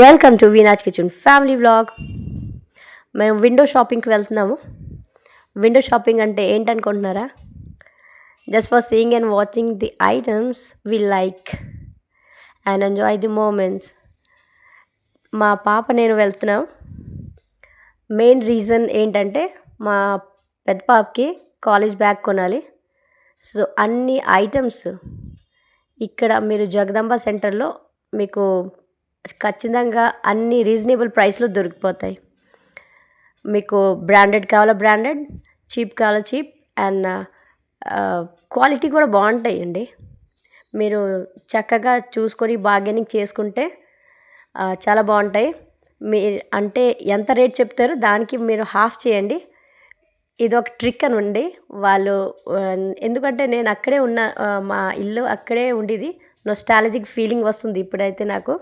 Welcome to Veena's kitchen family vlog. మేము window షాపింగ్కి వెళ్తున్నాము. విండో షాపింగ్ అంటే ఏంటనుకుంటున్నారా? Just for seeing and watching the items we like and enjoy the moments. మా పాప నేను వెళ్తున్నాం. మెయిన్ రీజన్ ఏంటంటే మా పెద్ద పాపకి కాలేజ్ బ్యాగ్ కొనాలి. సో అన్ని ఐటమ్స్ ఇక్కడ మీరు జగదంబ సెంటర్లో మీకు ఖచ్చితంగా అన్ని రీజనబుల్ ప్రైస్లో దొరికిపోతాయి. మీకు బ్రాండెడ్ కావాలా బ్రాండెడ్, చీప్ కావాలా చీప్, అండ్ క్వాలిటీ కూడా బాగుంటాయండి. మీరు చక్కగా చూసుకొని బార్గెనింగ్ చేసుకుంటే చాలా బాగుంటాయి. మీ అంటే ఎంత రేట్ చెప్తారో దానికి మీరు హాఫ్ చేయండి. ఇది ఒక ట్రిక్ అనండి వాళ్ళు. ఎందుకంటే నేను అక్కడే ఉన్న, మా ఇల్లు అక్కడే ఉండేది. నొస్టాలజిక్ ఫీలింగ్ వస్తుంది ఇప్పుడైతే నాకు.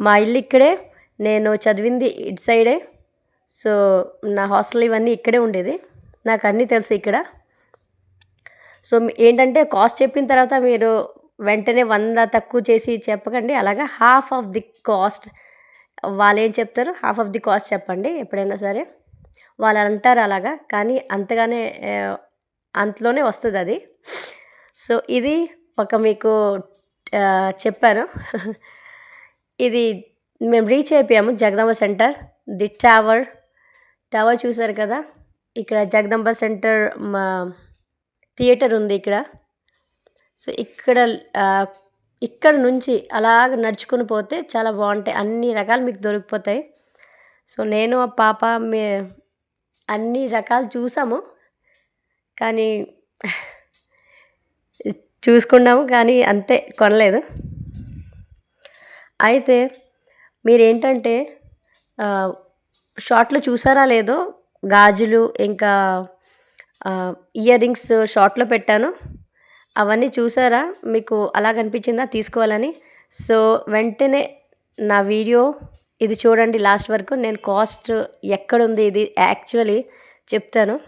మా ఇల్లు ఇక్కడే, నేను చదివింది ఇటు సైడే. సో నా హాస్టల్ ఇవన్నీ ఇక్కడే ఉండేది. నాకు అన్నీ తెలుసు ఇక్కడ. సో ఏంటంటే కాస్ట్ చెప్పిన తర్వాత మీరు వెంటనే 100 తక్కువ చేసి చెప్పకండి. అలాగా హాఫ్ ఆఫ్ ది కాస్ట్, వాళ్ళు ఏం చెప్తారు హాఫ్ ఆఫ్ ది కాస్ట్ చెప్పండి ఎప్పుడైనా సరే. వాళ్ళు అంటారు అలాగా, కానీ అంతగానే అంతలోనే వస్తుంది అది. సో ఇది ఒక మీకు చెప్పాను. ఇది మేము రీచ్ అయిపోయాము జగదంబ సెంటర్. ది టవర్ చూసారు కదా. ఇక్కడ జగదంబ సెంటర్ మా థియేటర్ ఉంది ఇక్కడ. సో ఇక్కడ నుంచి అలాగ నడుచుకుని పోతే చాలా బాగుంటాయి, అన్ని రకాలు మీకు దొరికిపోతాయి. సో నేను ఆ పాప అన్ని రకాలు చూసాము, కానీ చూసుకున్నాము కానీ అంతే, కొనలేదు. అయితే మీరేంటంటే షార్ట్లో చూసారా లేదో, గాజులు ఇంకా ఇయర్ రింగ్స్ షార్ట్లో పెట్టాను. అవన్నీ చూసారా? మీకు అలా కనిపించిందా తీసుకోవాలని? సో వెంటనే నా వీడియో ఇది చూడండి లాస్ట్ వరకు. నేను కాస్ట్ ఎక్కడుంది ఇది యాక్చువల్లీ చెప్తాను.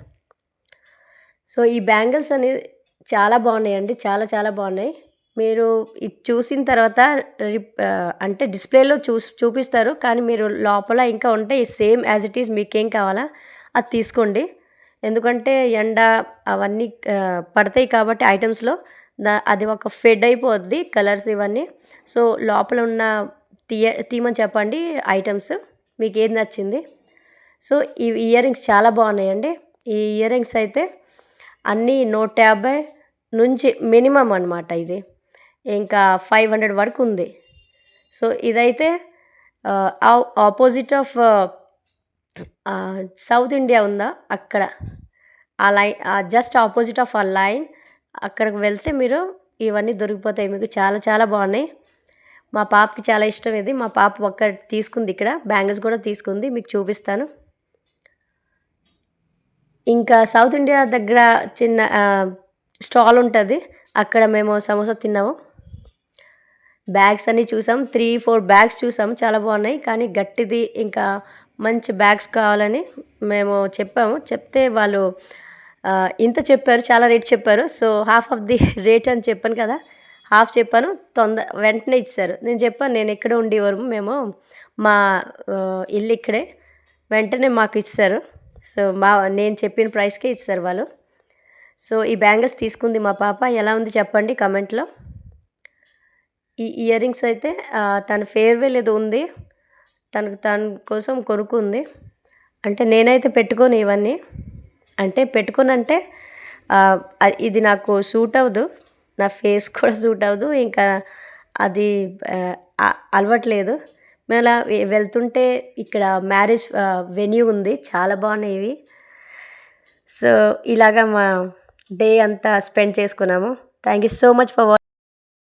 సో ఈ బ్యాంగిల్స్ అనేది చాలా బాగున్నాయండి, చాలా చాలా బాగున్నాయి. మీరు ఇది చూసిన తర్వాత అంటే డిస్ప్లేలో చూపిస్తారు, కానీ మీరు లోపల ఇంకా ఉంటాయి సేమ్ యాజ్ ఇట్ ఈజ్. మీకేం కావాలా అది తీసుకోండి. ఎందుకంటే ఎండ అవన్నీ పడతాయి కాబట్టి ఐటమ్స్లో అది ఒక ఫెడ్ అయిపోద్ది కలర్స్ ఇవన్నీ. సో లోపల ఉన్న తీయమని చెప్పండి ఐటమ్స్, మీకు ఏది నచ్చింది. సో ఈ ఇయర్ రింగ్స్ చాలా బాగున్నాయండి. ఈ ఇయర్ రింగ్స్ అయితే అన్నీ 150 నుంచి మినిమం అనమాట. ఇది ఇంకా 500 వరకు ఉంది. సో ఇదైతే ఆపోజిట్ ఆఫ్ సౌత్ ఇండియా ఉందా అక్కడ, ఆ లైన్ జస్ట్ ఆపోజిట్ ఆఫ్ ఆ లైన్ అక్కడికి వెళ్తే మీరు ఇవన్నీ దొరికిపోతాయి మీకు. చాలా చాలా బాగున్నాయి. మా పాపకి చాలా ఇష్టం ఇది. మా పాప ఒక్క తీసుకుంది, ఇక్కడ బ్యాంగిల్స్ కూడా తీసుకుంది, మీకు చూపిస్తాను. ఇంకా సౌత్ ఇండియా దగ్గర చిన్న స్టాల్ ఉంటుంది, అక్కడ మేము సమోసా తిన్నాము. బ్యాగ్స్ అన్నీ చూసాం, 3-4 బ్యాగ్స్ చూసాము, చాలా బాగున్నాయి. కానీ గట్టిది ఇంకా మంచి బ్యాగ్స్ కావాలని మేము చెప్పాము. చెప్తే వాళ్ళు ఇంత చెప్పారు, చాలా రేట్ చెప్పారు. So half of the rate అని చెప్పాను కదా, హాఫ్ చెప్పాను, వెంటనే ఇచ్చారు. నేను చెప్పాను నేను ఎక్కడ ఉండేవారు, మేము మా ఇల్లు ఇక్కడే, వెంటనే మాకు ఇచ్చారు. సో నేను చెప్పిన ప్రైస్కే ఇస్తారు వాళ్ళు. సో ఈ బ్యాంగిల్స్ తీసుకుంది మా పాప. ఎలా ఉంది చెప్పండి కమెంట్లో. ఈ ఇయర్ రింగ్స్ అయితే తన ఫేర్వెల్ ఏదో ఉంది, తన కోసం కొనుక్కుంది. అంటే నేనైతే పెట్టుకోను ఇవన్నీ, అంటే పెట్టుకోనంటే ఇది నాకు సూట్ అవ్వదు, నా ఫేస్ కూడా సూట్ అవ్వదు, ఇంకా అది అలవట్లేదు. మేము అలా వెళ్తుంటే ఇక్కడ మ్యారేజ్ వెన్యూ ఉంది, చాలా బాగున్నాయి ఇవి. సో ఇలాగా మా డే అంతా స్పెండ్ చేసుకున్నాము. Thank you so much for